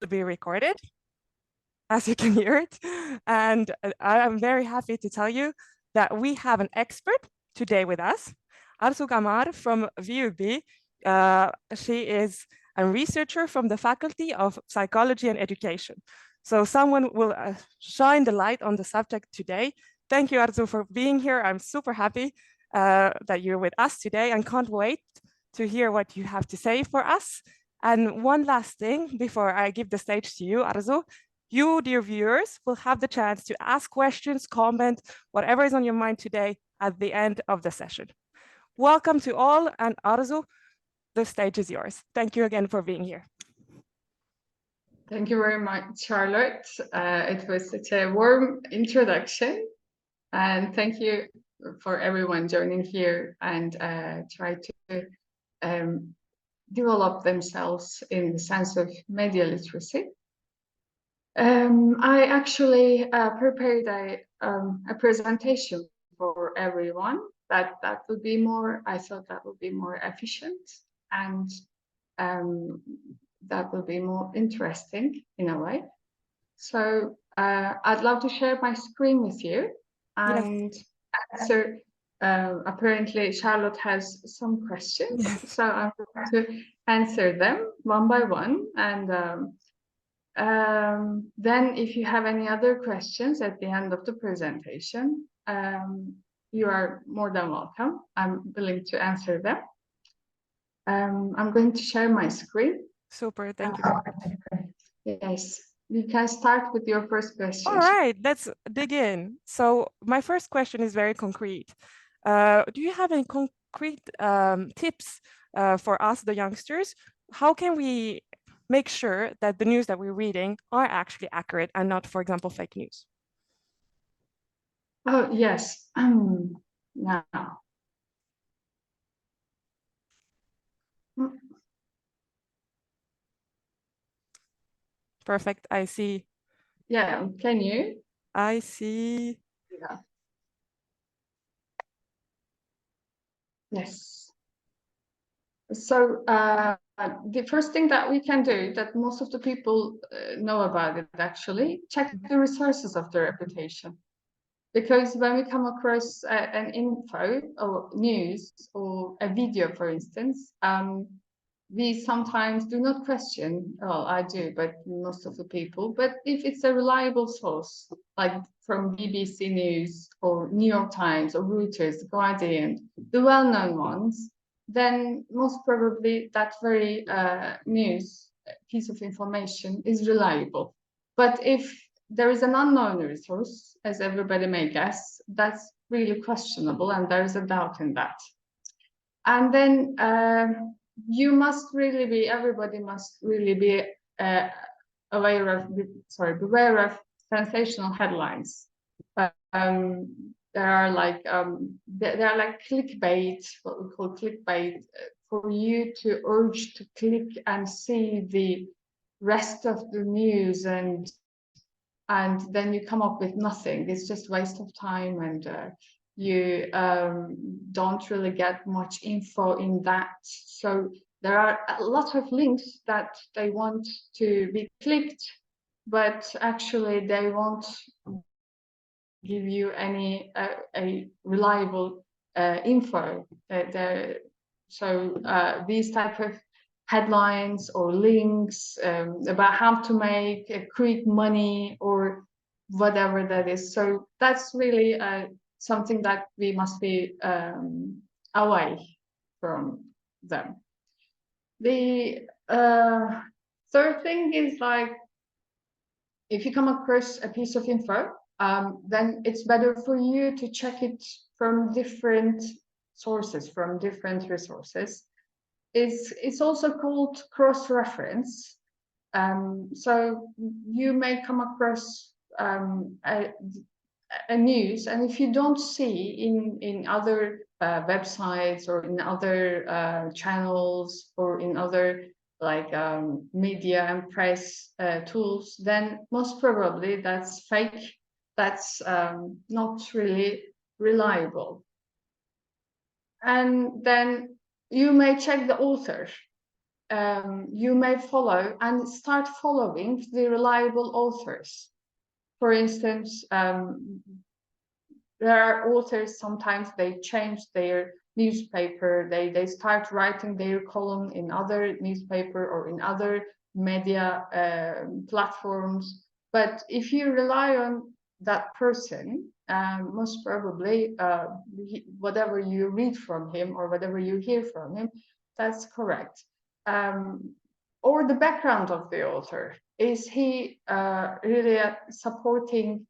be recorded, as you can hear it. And I'm very happy to tell you that we have an expert today with us, Arzu Gamar from VUB. She is a researcher from the Faculty of Psychology and Education. So someone will shine the light on the subject today. Thank you, Arzu, for being here. I'm super happy that you're with us today and can't wait to hear what you have to say for us. And one last thing before I give the stage to you, Arzu. You, dear viewers, will have the chance to ask questions, comment, whatever is on your mind today at the end of the session. Welcome to all, and Arzu, the stage is yours. Thank you again for being here. Thank you very much, Charlotte. It was such a warm introduction, and thank you for everyone joining here and try to develop themselves in the sense of media literacy. I actually prepared a presentation for everyone that would be more, I thought that would be more efficient and that will be more interesting in a way. So I'd love to share my screen with you and answer. Apparently, Charlotte has some questions, so I'm going to answer them one by one. And then if you have any other questions at the end of the presentation, you are more than welcome. I'm willing to answer them. I'm going to share my screen. Super, thank you. Yes, we can start with your first question. All right, let's dig in. So my first question is very concrete. Do you have any concrete tips for us, the youngsters? How can we make sure that the news that we're reading are actually accurate and not, for example, fake news? Oh, yes. Now. Perfect, I see. Yeah, can you? I see. Yeah. Yes. So the first thing that we can do that most of the people know about it actually, check the resources of the reputation. Because when we come across an info or news or a video, for instance, we sometimes do not question, well, I do, but most of the people, but if it's a reliable source, like from BBC News or New York Times or Reuters, The Guardian, the well-known ones, then most probably that very news piece of information is reliable. But if there is an unknown resource, as everybody may guess, that's really questionable and there is a doubt in that. And then you must really be, everybody must really be aware of sensational headlines. There are like clickbait, what we call clickbait, for you to urge to click and see the rest of the news, and then you come up with nothing. It's just waste of time, and you don't really get much info in that. So there are a lot of links that they want to be clicked, but actually they won't give you any a reliable info. So these type of headlines or links about how to make quick money or whatever that is. So that's really something that we must be away from them. The third thing is like, if you come across a piece of info, then it's better for you to check it from different sources, from different resources. It's also called cross-reference. So you may come across a news, and if you don't see in other websites or in other channels or in other like media and press tools, then most probably that's fake. That's not really reliable. And then you may check the author. you may follow and start following the reliable authors. For instance, there are authors, sometimes they change their newspaper, they start writing their column in other newspaper or in other media platforms. But if you rely on that person, most probably whatever you read from him or whatever you hear from him, that's correct. Or the background of the author. Is he really supporting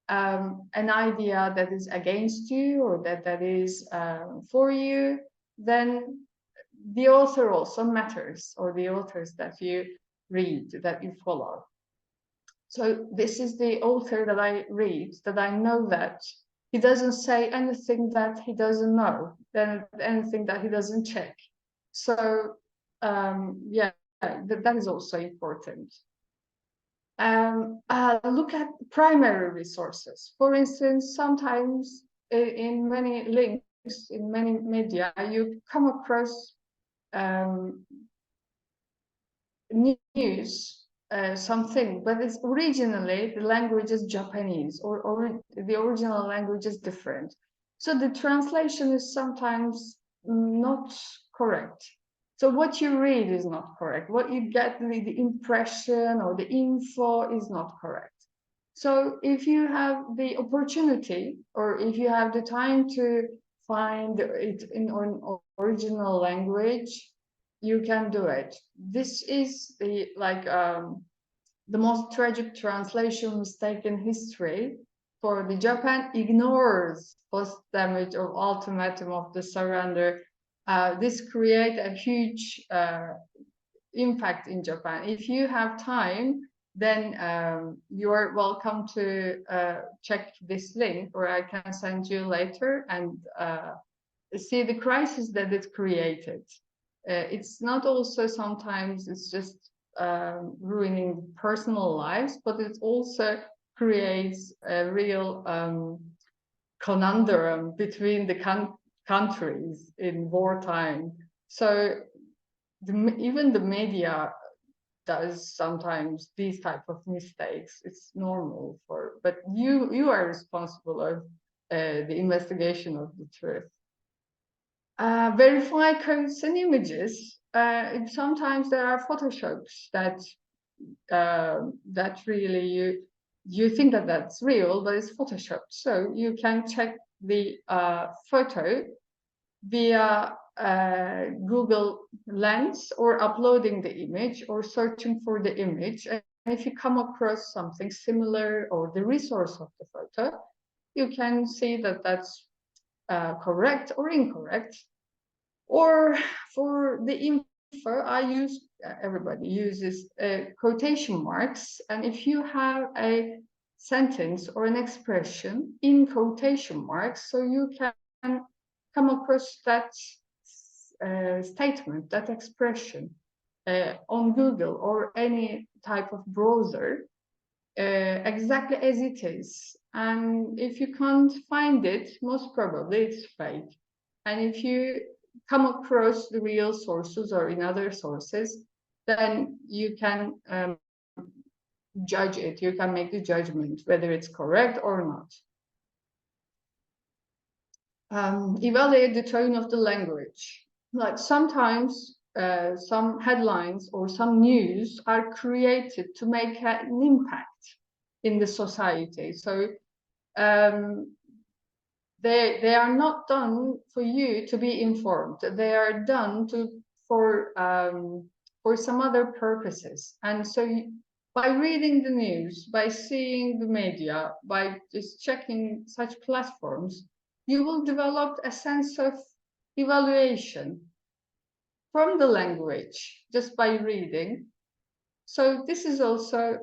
an idea that is against you or that is for you? Then the author also matters, or the authors that you read, that you follow. So this is the author that I read, that I know that he doesn't say anything that he doesn't know, then anything that he doesn't check. So yeah, that is also important. Look at primary resources. For instance, sometimes in many links, in many media, you come across news, something, but it's originally the language is Japanese, or the original language is different. So the translation is sometimes not correct. So what you read is not correct. What you get, the impression or the info is not correct. So if you have the opportunity, or if you have the time to find it in an original language, you can do it. This is the the most tragic translation mistake in history. For the Japan ignores post damage or ultimatum of the surrender. This create a huge impact in Japan. If you have time, then you are welcome to check this link, or I can send you later, and see the crisis that it created. It's not also sometimes it's just ruining personal lives, but it also creates a real conundrum between the countries in wartime. So even the media does sometimes these type of mistakes. It's normal but you are responsible of the investigation of the truth. Verify codes and images. Sometimes there are photoshops that really you think that that's real, but it's photoshopped. So you can check the photo via Google Lens, or uploading the image, or searching for the image. And if you come across something similar, or the resource of the photo, you can see that that's correct or incorrect. Or for the info, everybody uses quotation marks. And if you have a sentence or an expression in quotation marks, so you can come across that statement, that expression on Google or any type of browser exactly as it is. And if you can't find it, most probably it's fake. And if you come across the real sources or in other sources, then you can judge it. You can make the judgment whether it's correct or not. Evaluate the tone of the language. Like sometimes some headlines or some news are created to make an impact in the society. So they are not done for you to be informed. They are done for some other purposes. And so by reading the news, by seeing the media, by just checking such platforms, you will develop a sense of evaluation from the language just by reading. So this is also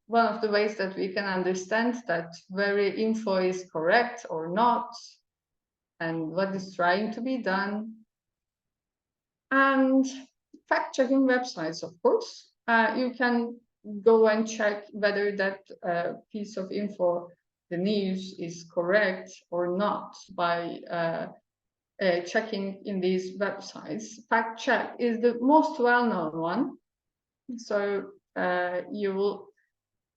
one of the ways that we can understand that very info is correct or not, and what is trying to be done. And fact-checking websites, of course. You can go and check whether that piece of info, the news, is correct or not by checking in these websites. Fact check is the most well-known one. So you will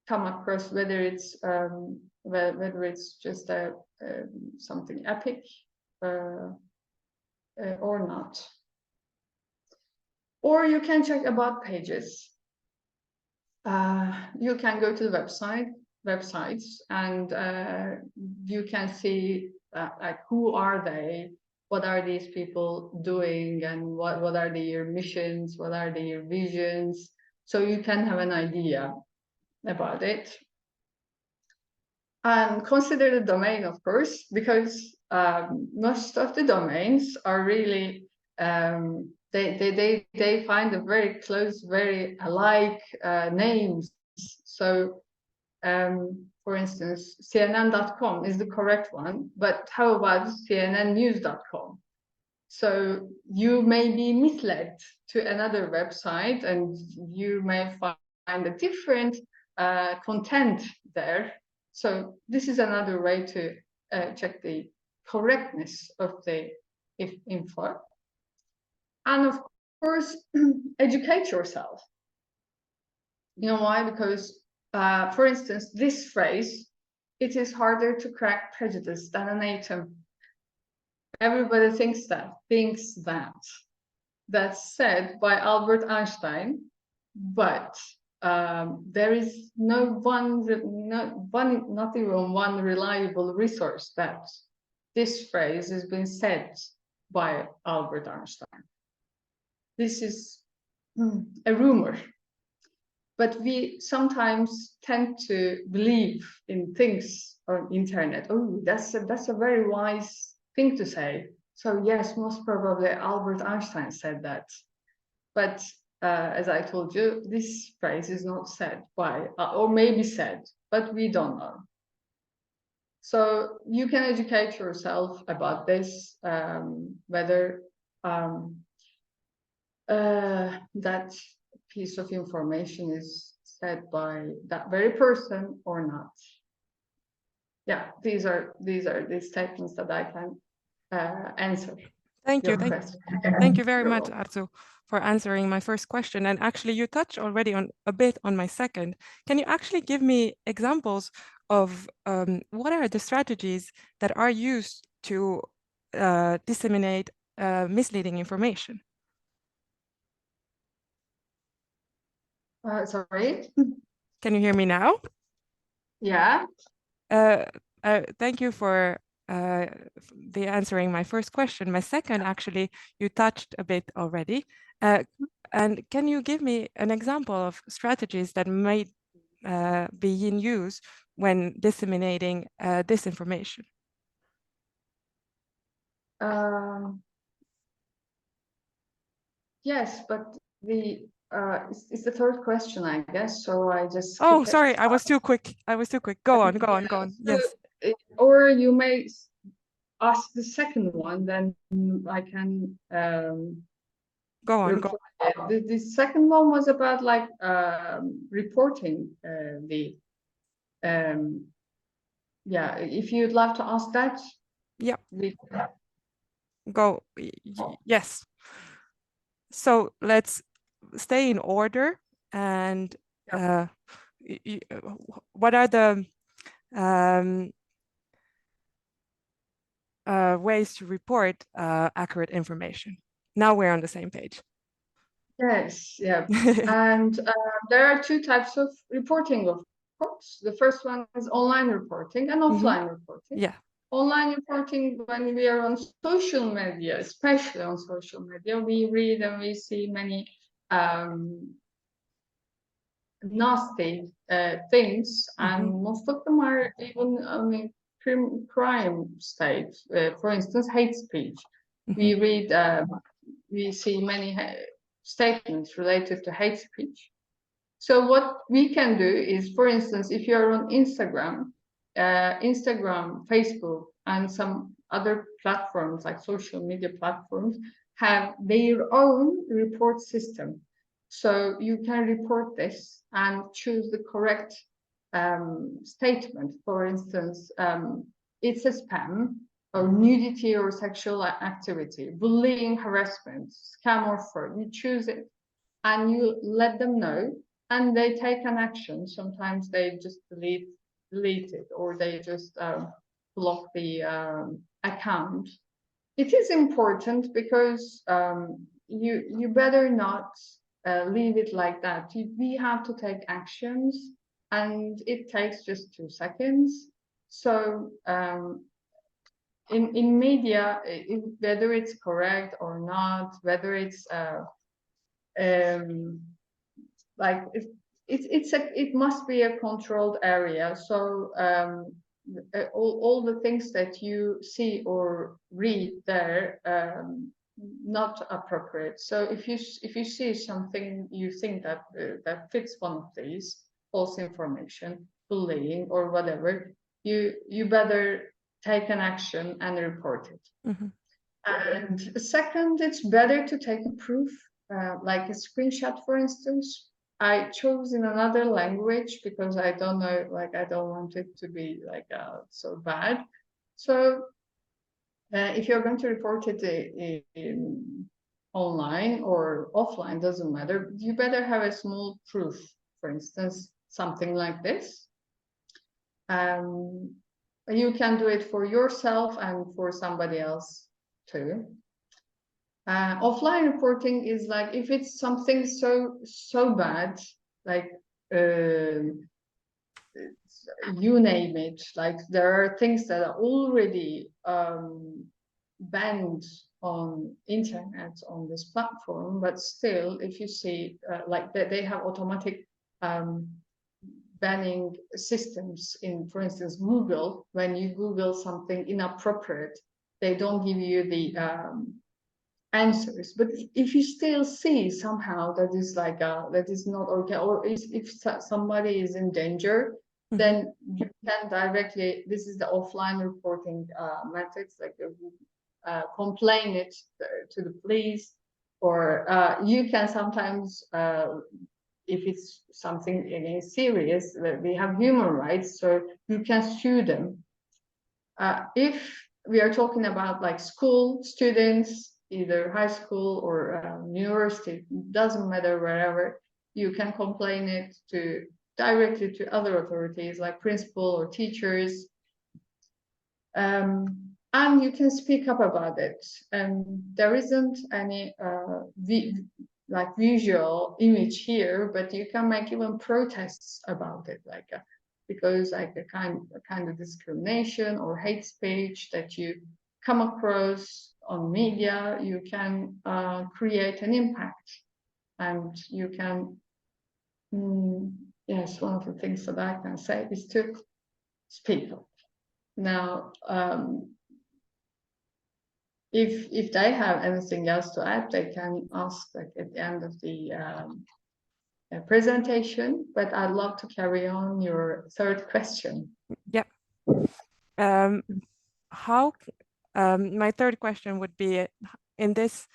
come across whether it's just something epic or not. Or you can check about pages. You can go to the websites, and you can see like who are they, what are these people doing, and what are their missions, what are their visions. So you can have an idea about it. And consider the domain, of course, because most of the domains are really they find a very close, very alike names. So, for instance, CNN.com is the correct one, but how about CNNnews.com? So you may be misled to another website, and you may find a different content there. So this is another way to check the correctness of the info. And of course, educate yourself. You know why? Because, for instance, this phrase, it is harder to crack prejudice than an atom. Everybody thinks that. That's said by Albert Einstein, but there is not even one reliable resource that this phrase has been said by Albert Einstein. This is a rumor, but we sometimes tend to believe in things on internet. Oh, that's a very wise thing to say. So yes, most probably Albert Einstein said that. But as I told you, this phrase is not said by, or maybe said, but we don't know. So you can educate yourself about this, whether that piece of information is said by that very person or not. Yeah, these are the statements that I can answer. Thank you. Thank you very much, welcome. Arzu, for answering my first question. And actually, you touched already on a bit on my second. Can you actually give me examples of what are the strategies that are used to disseminate misleading information? Sorry. Can you hear me now? Yeah. Thank you for the answering my first question. My second, actually, you touched a bit already. And can you give me an example of strategies that might be in use when disseminating disinformation? Yes, but it's the third question, I guess. So I just skip Oh, it. sorry, I was too quick. Go on. Yes. Or you may ask the second one, then I can Go on. reply. The second one was about like reporting yeah, if you'd like to ask that. Yeah. Go. Yes. So let's stay in order, and what are the ways to report accurate information? Now we're on the same page. Yes, yeah. And there are two types of reporting, of course. The first one is online reporting and offline reporting. Yeah. Online reporting, when we are on social media, especially on social media, we read and we see many nasty things, and most of them are even crime state. For instance, hate speech. We read, we see many statements related to hate speech. So what we can do is, for instance, if you're on Instagram, Facebook, and some other platforms like social media platforms have their own report system. So you can report this and choose the correct statement. For instance, it's a spam. or nudity or sexual activity, bullying, harassment, scam or fraud. You choose it and you let them know, and they take an action. Sometimes they just delete it, or they just block the account. It is important because you better not leave it like that. We have to take actions, and it takes just 2 seconds. So in media, whether it's correct or not, whether it's um, like it must be a controlled area. So all the things that you see or read there, not appropriate. So if you see something you think that that fits one of these, false information, bullying, or whatever, you better take an action and report it. Mm-hmm. And second, it's better to take a proof, like a screenshot, for instance. I chose in another language because I don't know, like I don't want it to be like so bad. So if you're going to report it in online or offline, doesn't matter. You better have a small proof, for instance, something like this. You can do it for yourself and for somebody else too. Offline reporting is like if it's something so bad, like you name it, like there are things that are already banned on internet on this platform, but still, if you see like they have automatic banning systems in, for instance, Google. When you Google something inappropriate, they don't give you the answers. But if you still see somehow that is like that is not okay, or if somebody is in danger, Mm-hmm. then you can directly, this is the offline reporting methods, like complain it to the police, or you can sometimes if it's something again serious, we have human rights, so you can sue them. If we are talking about like school students, either high school or university, doesn't matter, wherever, you can complain it to directly to other authorities like principal or teachers, and you can speak up about it. And there isn't any like visual image here, but you can make even protests about it, like because like a kind of discrimination or hate speech that you come across on media, you can create an impact, and you can yes, one of the things that I can say is to speak up. Now if they have anything else to add, they can ask like at the end of the presentation, but I'd love to carry on your third question. Yeah. How my third question would be, in this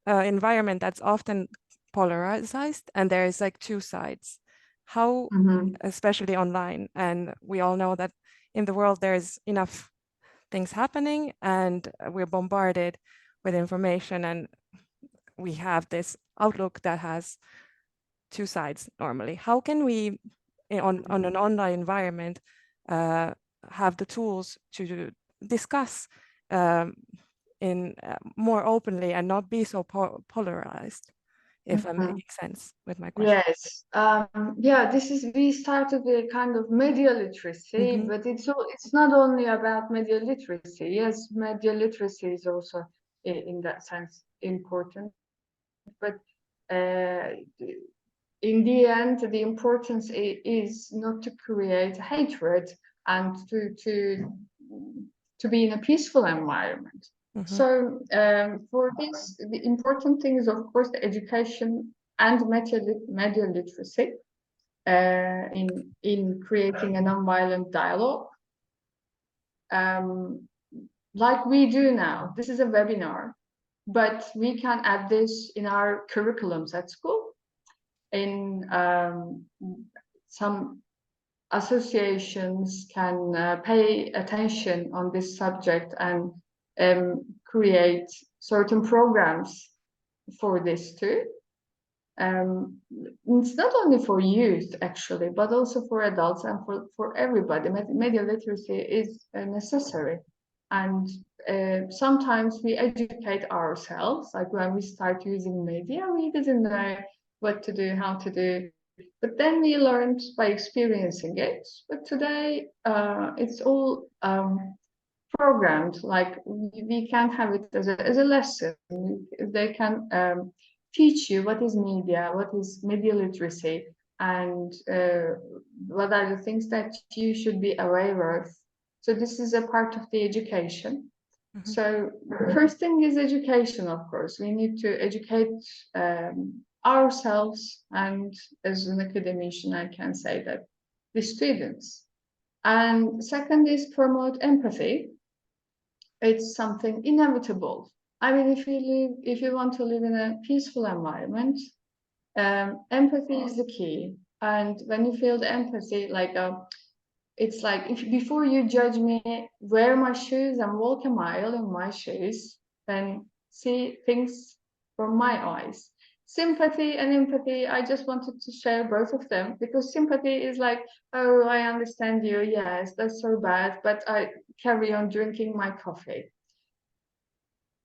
environment that's often polarized and there is like two sides, how, especially online, and we all know that in the world there's enough things happening and we're bombarded with information, and we have this outlook that has two sides normally. How can we, on an online environment, have the tools to discuss in more openly and not be so polarized, if I'm making sense with my question? Yes, yeah, we started a kind of media literacy, but it's not only about media literacy. Yes, media literacy is also in that sense important, but in the end, the importance is not to create hatred and to be in a peaceful environment. So for this, the important thing is, of course, the education and media literacy in creating a nonviolent dialogue, like we do now. This is a webinar, but we can add this in our curriculums at school, in some associations can pay attention on this subject and create certain programs for this too. It's not only for youth actually, but also for adults and for everybody. Media literacy is necessary, and sometimes we educate ourselves. Like when we start using media, we didn't know what to do, how to do, but then we learned by experiencing it. But today, it's all programmed. Like we can have it as a lesson. They can teach you what is media, what is media literacy, and what are the things that you should be aware of. So this is a part of the education. Mhm. So first thing is education, of course. We need to educate ourselves, and as an academician, I can say that the students. And second is promote empathy. It's something inevitable. I mean, if you want to live in a peaceful environment, empathy is the key. And when you feel the empathy, it's like if before you judge me, wear my shoes and walk a mile in my shoes, then see things from my eyes. Sympathy and empathy, I just wanted to share both of them because sympathy is like, oh, I understand you. Yes, that's so bad, but I carry on drinking my coffee.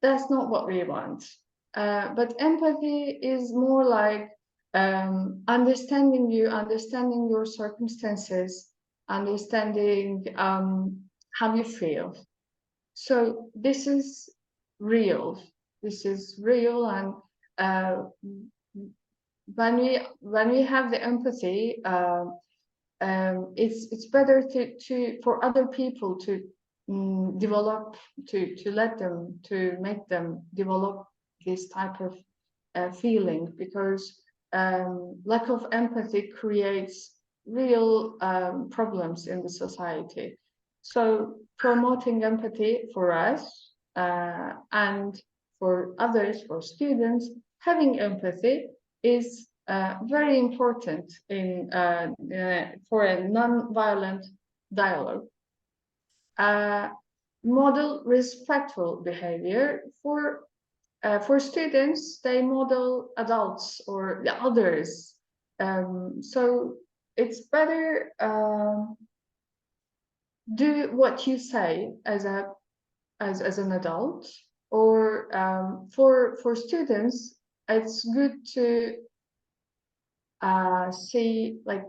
That's not what we want. But empathy is more like understanding you, understanding your circumstances, understanding how you feel. So this is real. This is real, and uh, when we have the empathy, it's better to for other people to develop to let them to make them develop this type of feeling, because lack of empathy creates real problems in the society. So promoting empathy for us and for others, for students, having empathy is very important for a non-violent dialogue. Uh, Model respectful behavior for students. They model adults or the others. So it's better do what you say as an adult, or for students, it's good to see like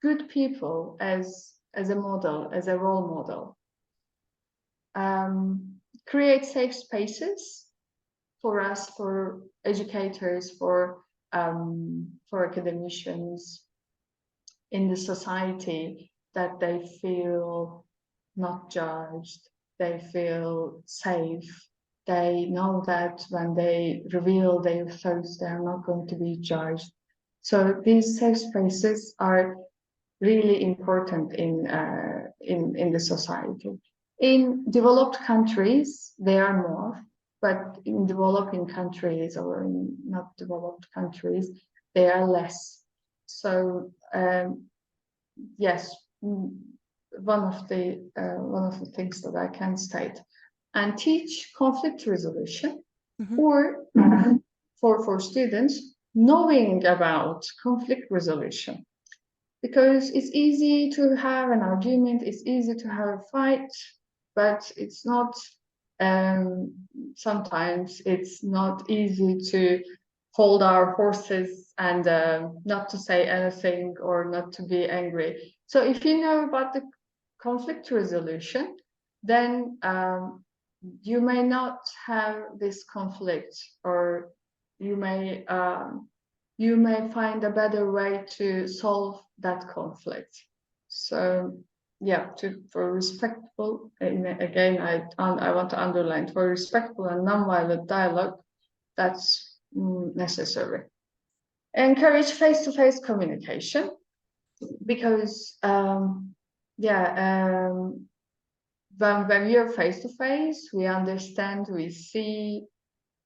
good people as a model, as a role model. Create safe spaces for us, for educators, for academicians in the society, that they feel not judged, they feel safe. They know that when they reveal their thoughts, they are not going to be judged. So these safe spaces are really important in the society. In developed countries, there are more, but in developing countries or in not developed countries, they are less. So yes, one of the things that I can state, and teach conflict resolution, Mhm. or for students knowing about conflict resolution, because it's easy to have an argument, it's easy to have a fight, but it's not. Um, Sometimes it's not easy to hold our horses and not to say anything or not to be angry. So if you know about the conflict resolution, then you may not have this conflict, or you may find a better way to solve that conflict. So yeah, for respectful, again, I want to underline, for respectful and nonviolent dialogue, that's necessary. Encourage face-to-face communication, because when we are face-to-face, we understand, we see,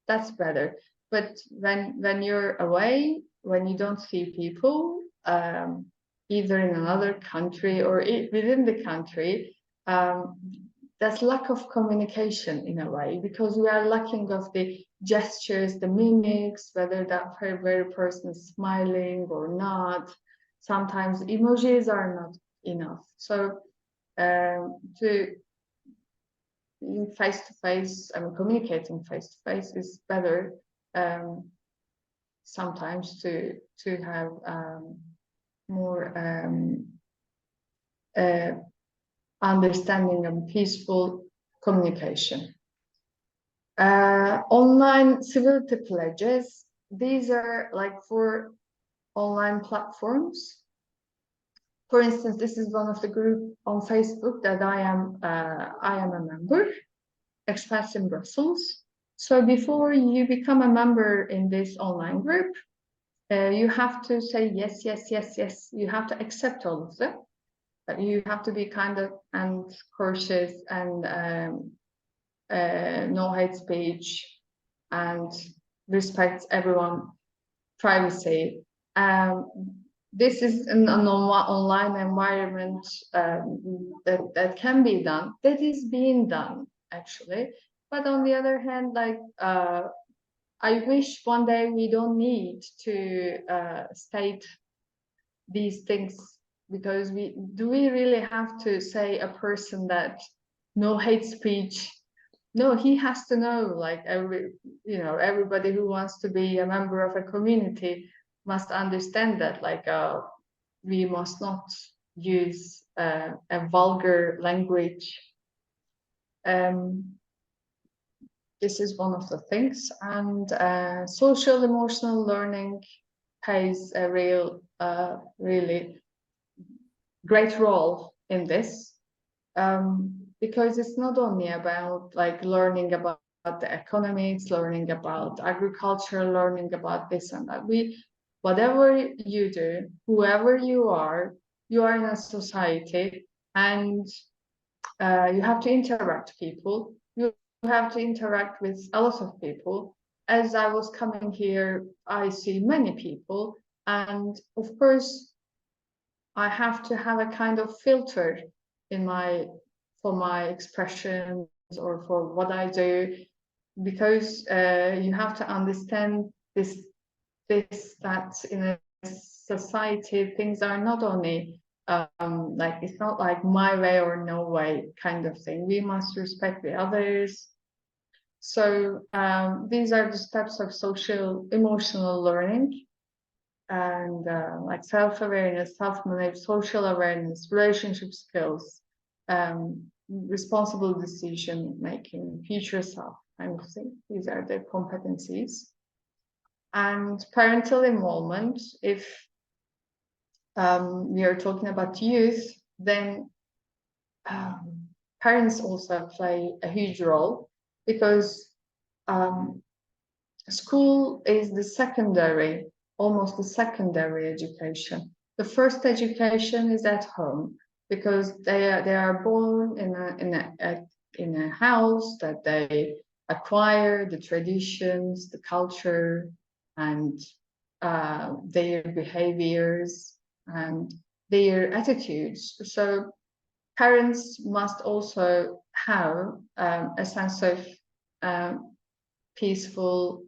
that's better. But when you're away, when you don't see people, either in another country or within the country, there's lack of communication in a way, because we are lacking of the gestures, the mimics, whether that very person is smiling or not. Sometimes emojis are not enough. So to face to face, I mean, communicating face to face is better. Sometimes to have more understanding and peaceful communication. Online civility pledges. These are like for online platforms. For instance, this is one of the group on Facebook that I am a member, Expats in Brussels. So before you become a member in this online group, you have to say yes, yes, yes, yes. You have to accept all of them. You have to be kind of and cautious and no hate speech and respect everyone's privacy. This is an online environment that can be done, that is being done actually. But on the other hand, like I wish one day we don't need to state these things, because we really have to say a person that no hate speech. No, he has to know, like everybody who wants to be a member of a community must understand that, like we must not use a vulgar language. This is one of the things, and social emotional learning plays a really great role in this, because it's not only about like learning about the economics, learning about agriculture, learning about this and that. Whatever you do, whoever you are in a society, and you have to interact people. You have to interact with a lot of people. As I was coming here, I see many people, and of course, I have to have a kind of filter for my expressions or for what I do, because you have to understand that in a society things are not only like, it's not like my way or no way kind of thing. We must respect the others. So these are the steps of social emotional learning, and like self-awareness, self-knowledge, social awareness, relationship skills, responsible decision making, future self kind of thing. These are the competencies. And parental involvement, if we are talking about youth, then parents also play a huge role, because school is the secondary, almost the secondary education. The first education is at home, because they are born in a house that they acquire the traditions, the culture, and their behaviors and their attitudes. So parents must also have a sense of peaceful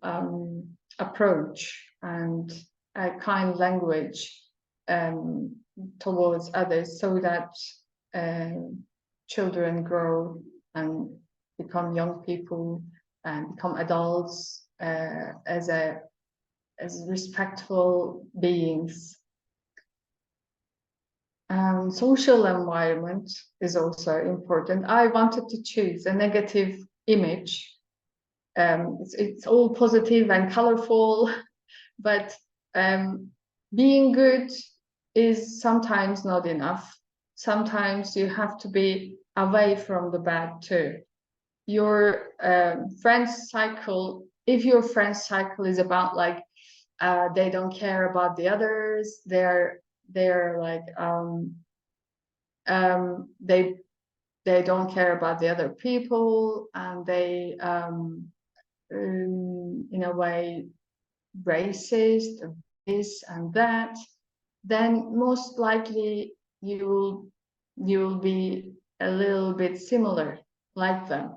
approach and a kind language towards others, so that children grow and become young people and become adults as respectful beings. Social environment is also important. I wanted to choose a negative image. It's all positive and colorful, but being good is sometimes not enough. Sometimes you have to be away from the bad too. Your friend's cycle, if your friend's cycle is about like they don't care about the others, they're like they don't care about the other people, and they in a way racist, this and that. then most likely you will be a little bit similar like them.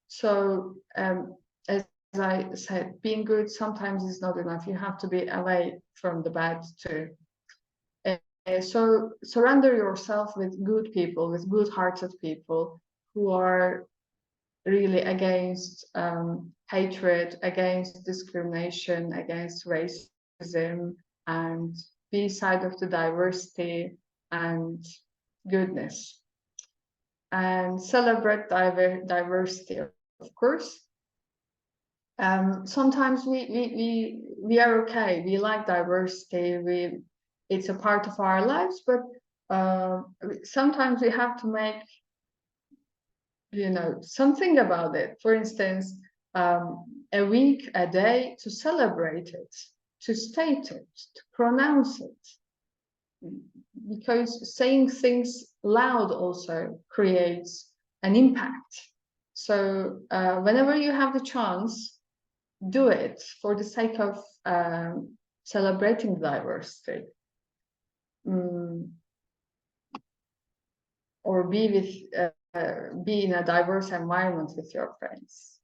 So as I said, being good sometimes is not enough. You have to be away from the bad too. So surrender yourself with good people, with good-hearted people who are really against hatred, against discrimination, against racism, and be side of the diversity and goodness. And celebrate diversity, of course. Sometimes we are okay. We like diversity. It's a part of our lives, but sometimes we have to make something about it. For instance, a week, a day to celebrate it, to state it, to pronounce it. Because saying things loud also creates an impact. So whenever you have the chance, do it for the sake of celebrating diversity. Or be in a diverse environment with your friends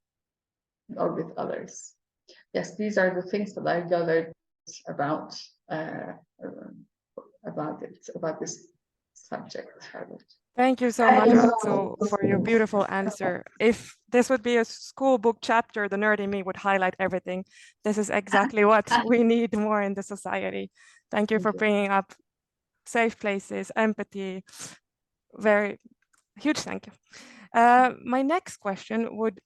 or with others. Yes, these are the things that I gathered about this subject, Charlotte. Thank you so much, Arzu, for your beautiful answer. If this would be a school book chapter, the nerd in me would highlight everything. This is exactly what we need more in the society. Thank you for bringing up safe places, empathy. Very huge thank you. My next question would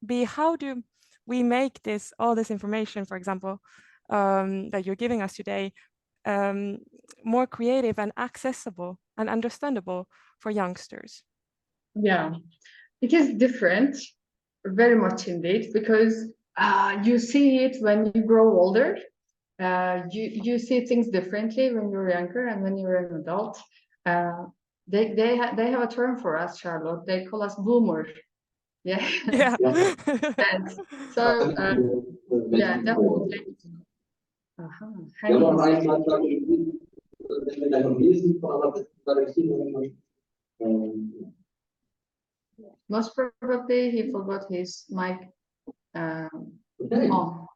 be, how do we make all this information, for example, that you're giving us today, more creative and accessible and understandable for youngsters? Yeah, it is different, very much indeed, because you see it when you grow older. You see things differently when you're younger and when you're an adult. They have a term for us, Charlotte. They call us boomer. Yeah. Yeah. And so yeah, definitely. Most probably he forgot his mic on.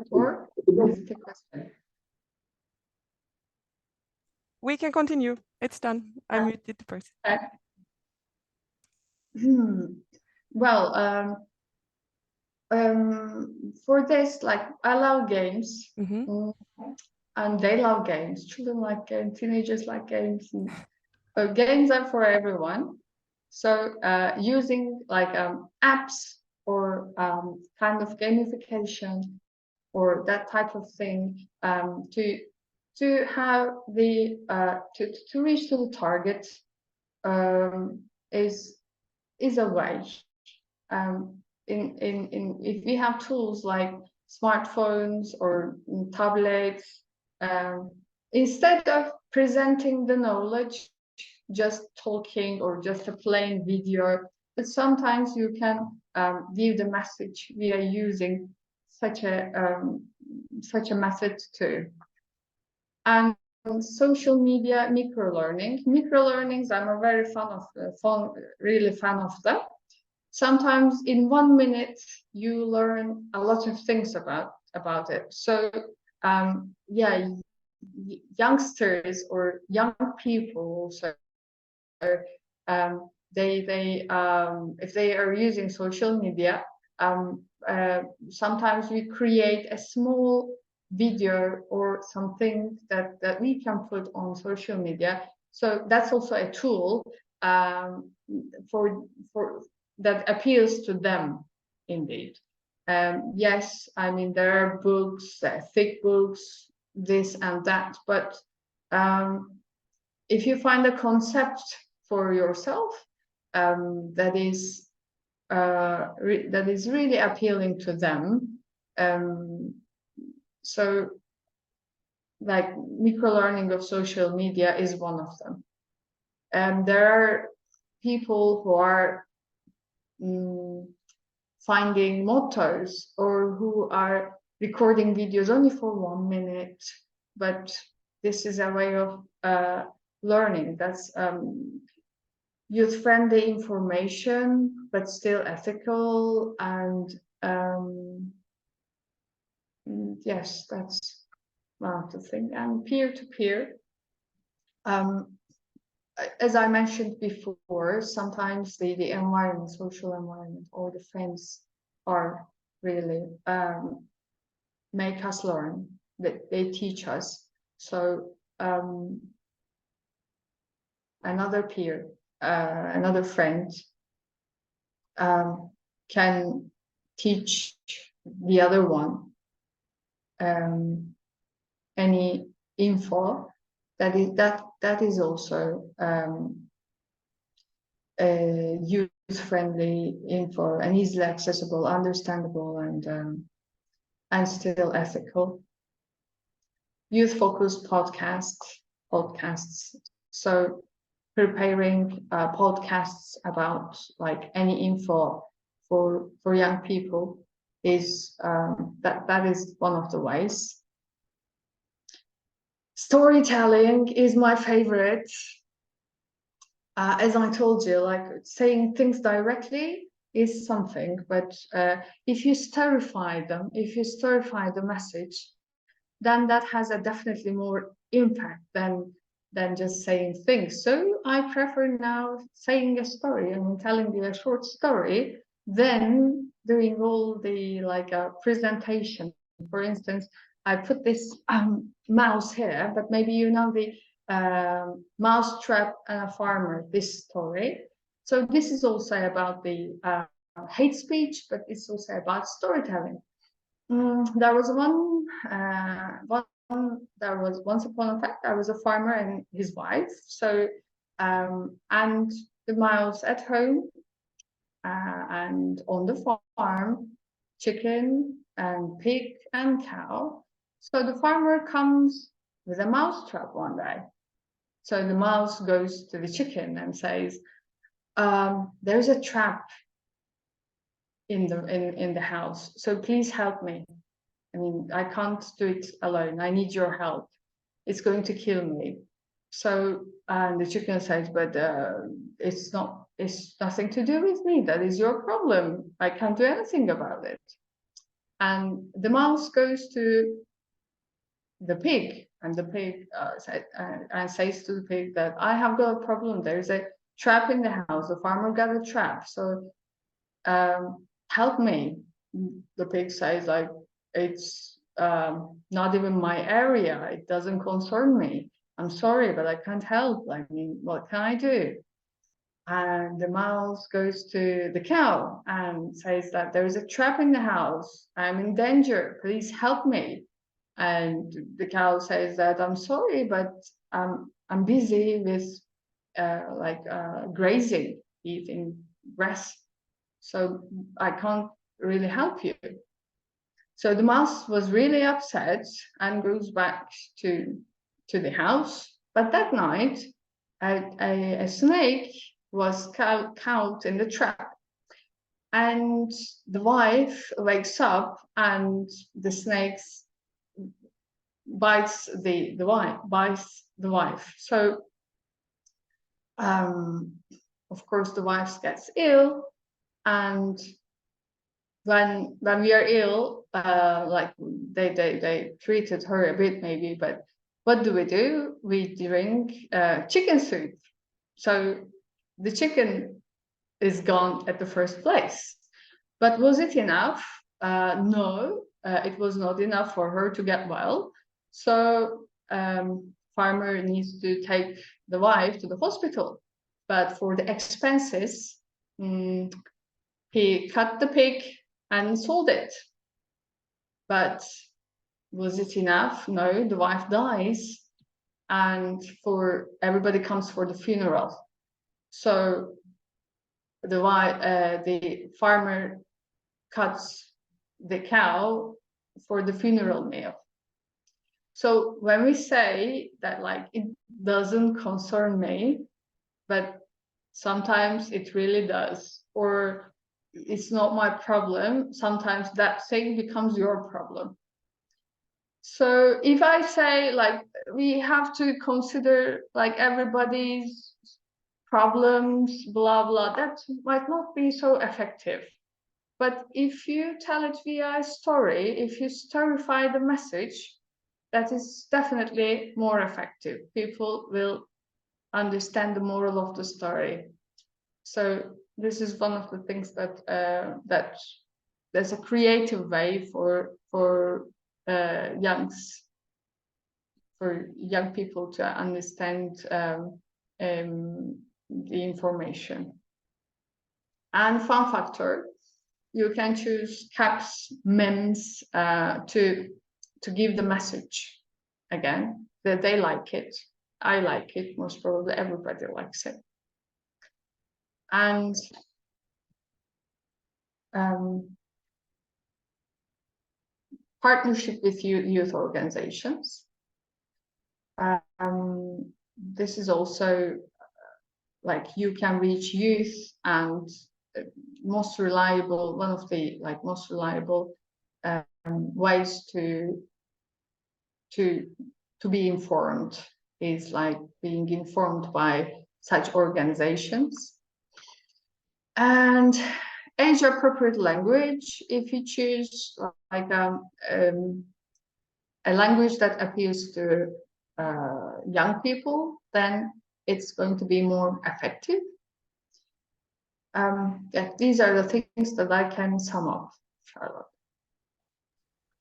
Or is it a question? We can continue. It's done. I muted the person. Well, for this, like, I love games, and they love games. Children like games, teenagers like games. Games are for everyone. So using like apps or kind of gamification or that type of thing to have the to reach to the target is a way. If we have tools like smartphones or tablets, instead of presenting the knowledge, just talking or just a plain video, but sometimes you can give the message via using such a method too. And social media microlearnings, I'm a very really fan of them. Sometimes in 1 minute you learn a lot of things about it. So yeah, youngsters or young people also, they if they are using social media, sometimes we create a small video or something that we can put on social media. So that's also a tool for that appeals to them indeed. Yes, I mean, there are books, thick books, this and that, but if you find a concept for yourself that is really appealing to them, so like microlearning of social media is one of them. There are people who are finding mottos or who are recording videos only for 1 minute, but this is a way of learning that's youth-friendly information, but still ethical. And yes, that's one of the things. And peer-to-peer, as I mentioned before, sometimes the environment, social environment, or the friends are really make us learn, that they teach us. So another peer, another friend can teach the other one any info that is also youth-friendly info and easily accessible, understandable, and still ethical. Youth-focused podcasts. So preparing podcasts about like any info for young people is that is one of the ways. Storytelling is my favorite. As I told you, like saying things directly is something, but if you starify them, if you starify the message, then that has a definitely more impact than just saying things. So I prefer now saying a story and telling you a short story than doing all the like a presentation. For instance, I put this mouse here, but maybe you know the mouse trap and a farmer, this story. So this is also about the hate speech, but it's also about storytelling. There was there was once upon a time, there was a farmer and his wife. So, and the mouse at home, and on the farm, chicken and pig and cow. So the farmer comes with a mouse trap one day. So the mouse goes to the chicken and says, "There's a trap in the house. So please help me. I mean, I can't do it alone. I need your help. It's going to kill me." So, and the chicken says, "But it's nothing to do with me. That is your problem. I can't do anything about it." And the mouse goes to the pig, and the pig says to the pig that I have got a problem. There's a trap in the house. The farmer got a trap. So help me. The pig says, like, it's not even my area. It doesn't concern me. I'm sorry, but I can't help. I mean, what can I do? And the mouse goes to the cow and says that there is a trap in the house. I'm in danger. Please help me. And the cow says that I'm sorry, but I'm busy with grazing, eating grass. So I can't really help you. So the mouse was really upset and goes back to the house. But that night, a snake was caught in the trap. And the wife wakes up and the snake bites the wife. So of course the wife gets ill, and when we are ill, like they treated her a bit maybe, but what do? We drink chicken soup. So the chicken is gone at the first place. But was it enough? No, it was not enough for her to get well. So farmer needs to take the wife to the hospital. But for the expenses, he cut the pig and sold it. But was it enough? No, the wife dies, and everybody comes for the funeral. So the farmer cuts the cow for the funeral meal. So when we say that, like, it doesn't concern me, but sometimes it really does, or it's not my problem, sometimes that thing becomes your problem. So if I say like we have to consider like everybody's problems, blah blah, that might not be so effective. But if you tell it via a story, if you storify the message, that is definitely more effective. People will understand the moral of the story. So this is one of the things that that there's a creative way for youngs for young people to understand the information. And fun factor, you can choose caps, memes to give the message. Again, that they like it. I like it. Most probably everybody likes it. And partnership with youth organizations. This is also like you can reach youth, and most reliable, one of the like most reliable ways to be informed is like being informed by such organizations. And age appropriate language, if you choose like a language that appeals to young people, then it's going to be more effective. Yeah, these are the things that I can sum up, Charlotte.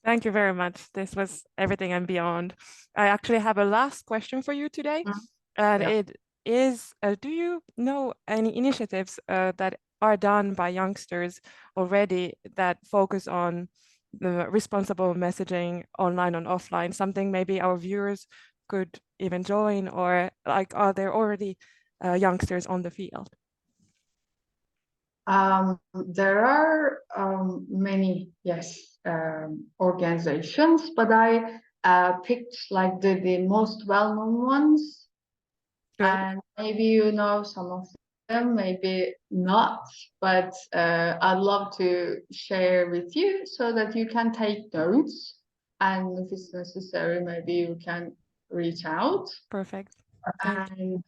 Thank you very much. This was everything and beyond. I actually have a last question for you today. And Yeah. it is, do you know any initiatives that are done by youngsters already that focus on the responsible messaging online and offline, something maybe our viewers could even join, or like, are there already youngsters on the field? There are many, yes, organizations, but I picked like the most well-known ones. Good. And maybe you know some of them, maybe not, but I'd love to share with you so that you can take notes. And if it's necessary, maybe you can reach out. Perfect. Thank you.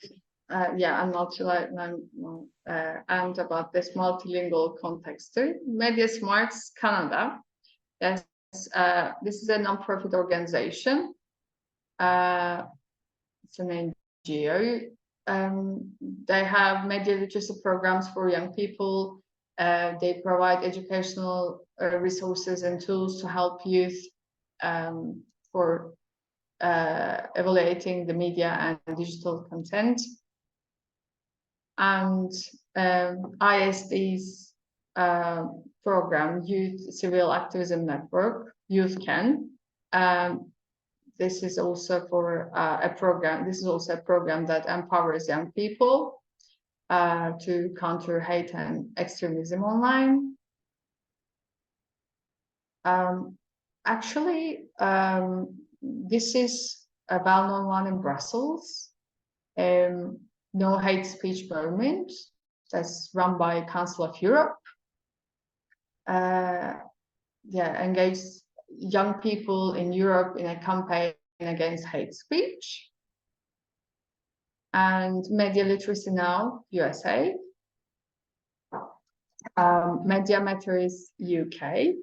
And yeah, and and about this multilingual context too. Media Smarts Canada. Yes, this is a non-profit organization. It's an NGO. They have media literacy programs for young people. They provide educational resources and tools to help youth for evaluating the media and digital content. And ISD's program, Youth Civil Activism Network, Youth Can. This is also for a program. This is also a program that empowers young people to counter hate and extremism online. Actually, this is a well-known one in Brussels. No Hate Speech Movement, that's run by Council of Europe. Yeah, engage young people in Europe in a campaign against hate speech. And Media Literacy Now, USA. Media Matters, UK.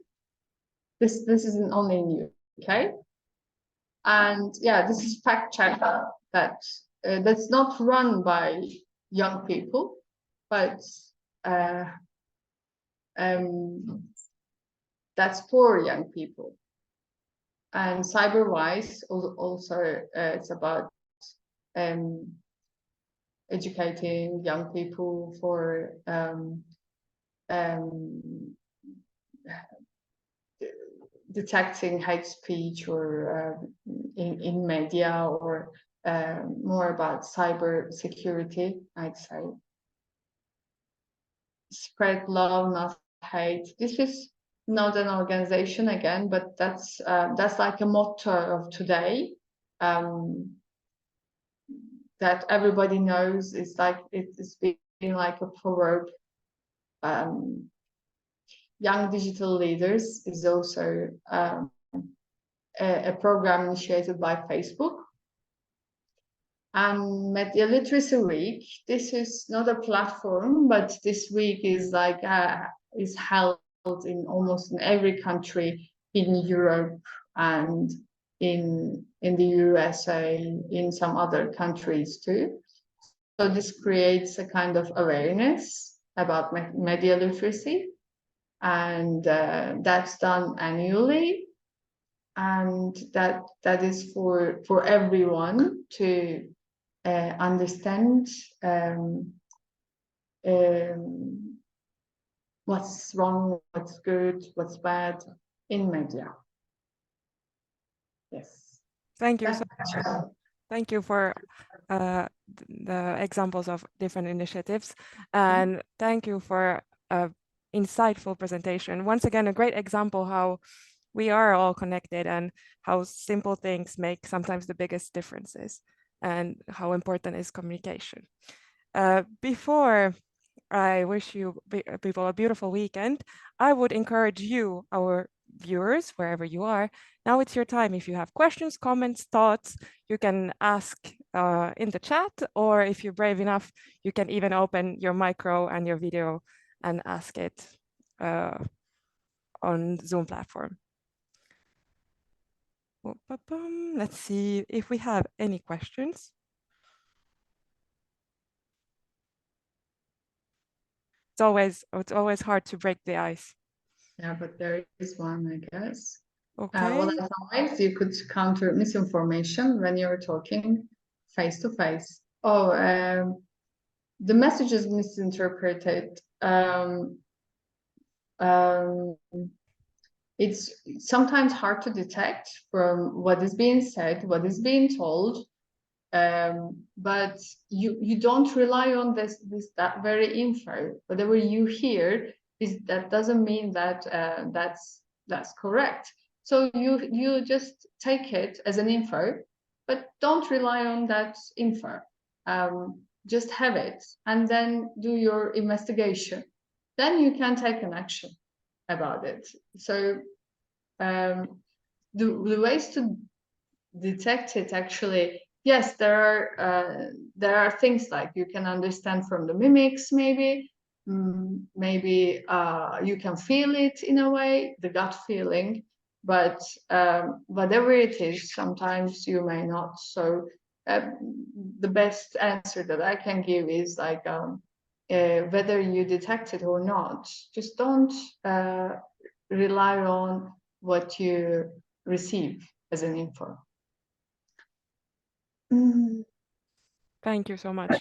This isn't only in UK. And yeah, this is fact check that that's not run by young people, but that's for young people. And Cyberwise also it's about educating young people for detecting hate speech or in media, or more about cyber security, I'd say. Spread love, not hate. This is not an organization again, but that's like a motto of today. That everybody knows. It's like it's being like a proverb. Young digital leaders is also a program initiated by Facebook. And Media Literacy Week, this is not a platform, but this week is like is held in almost in every country in Europe and in the USA, in some other countries too. So this creates a kind of awareness about media literacy, and that's done annually, and that is for everyone to understand what's wrong, what's good, what's bad in media. Yes. Thank you so much. Thank you for the examples of different initiatives, and thank you for an insightful presentation. Once again, a great example how we are all connected and how simple things make sometimes the biggest differences, and how important is communication. Before I wish you people a beautiful weekend, I would encourage you, our viewers, wherever you are, now it's your time. If you have questions, comments, thoughts, you can ask in the chat, or if you're brave enough, you can even open your micro and your video and ask it on Zoom platform. Let's see if we have any questions. It's always hard to break the ice. Yeah, but there is one, I guess. Okay. What advice you could counter misinformation when you're talking face to face? Oh, the message is misinterpreted. It's sometimes hard to detect from what is being said, what is being told, but you don't rely on that very info. Whatever you hear that doesn't mean that that's correct. So you just take it as an info, but don't rely on that info. Just have it and then do your investigation. Then you can take an action about it. So the ways to detect it, actually, yes, there are things like you can understand from the mimics, maybe you can feel it in a way, the gut feeling, but whatever it is, sometimes you may not. So the best answer that I can give is like whether you detect it or not, just don't rely on what you receive as an info. Thank you so much.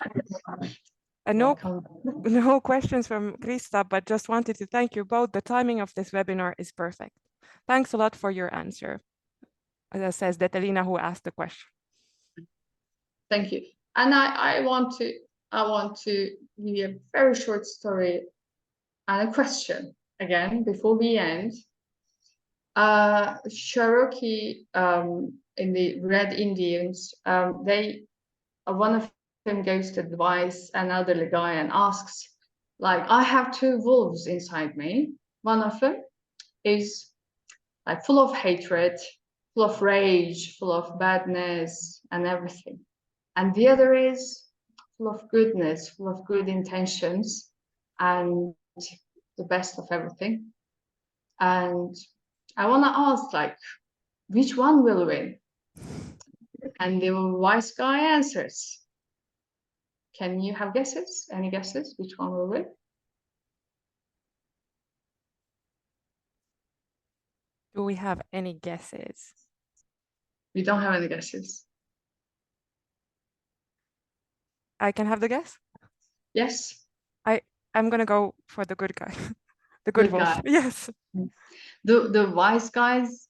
And no questions from Krista, but just wanted to thank you both. The timing of this webinar is perfect. Thanks a lot for your answer, says Detelina, who asked the question. Thank you. And I want to give you a very short story and a question again before we end. Cherokee in the Red Indians, one of them goes to advise an elderly guy and asks, like, I have two wolves inside me. One of them is like full of hatred, full of rage, full of badness and everything. And the other is full of goodness, full of good intentions and the best of everything. And I want to ask, like, which one will win? And the wise guy answers. Can you have guesses? Any guesses? Which one will win? Do we have any guesses? We don't have any guesses. I can have the guess? Yes. I'm gonna go for the good guy. The good wolf. Guy. Yes. The wise guy's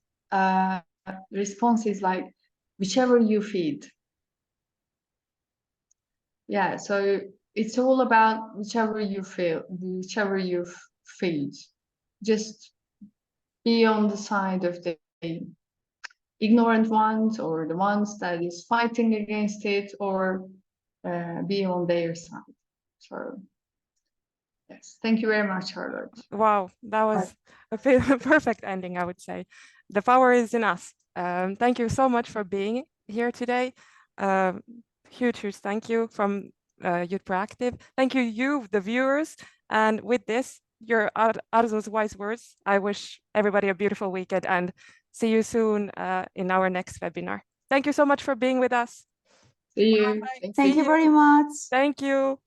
response is like, whichever you feed. Yeah, so it's all about whichever you feed. Just be on the side of the ignorant ones or the ones that is fighting against it, or be on their side. So yes, thank you very much, Charlotte. Wow, that was a perfect ending, I would say. The power is in us. Thank you so much for being here today. Huge thank you from Youth Proactive. Thank you, the viewers. And with this, your Arzu's wise words, I wish everybody a beautiful weekend and see you soon in our next webinar. Thank you so much for being with us. See you. Bye. Thank Thank See you you. very much. Thank you.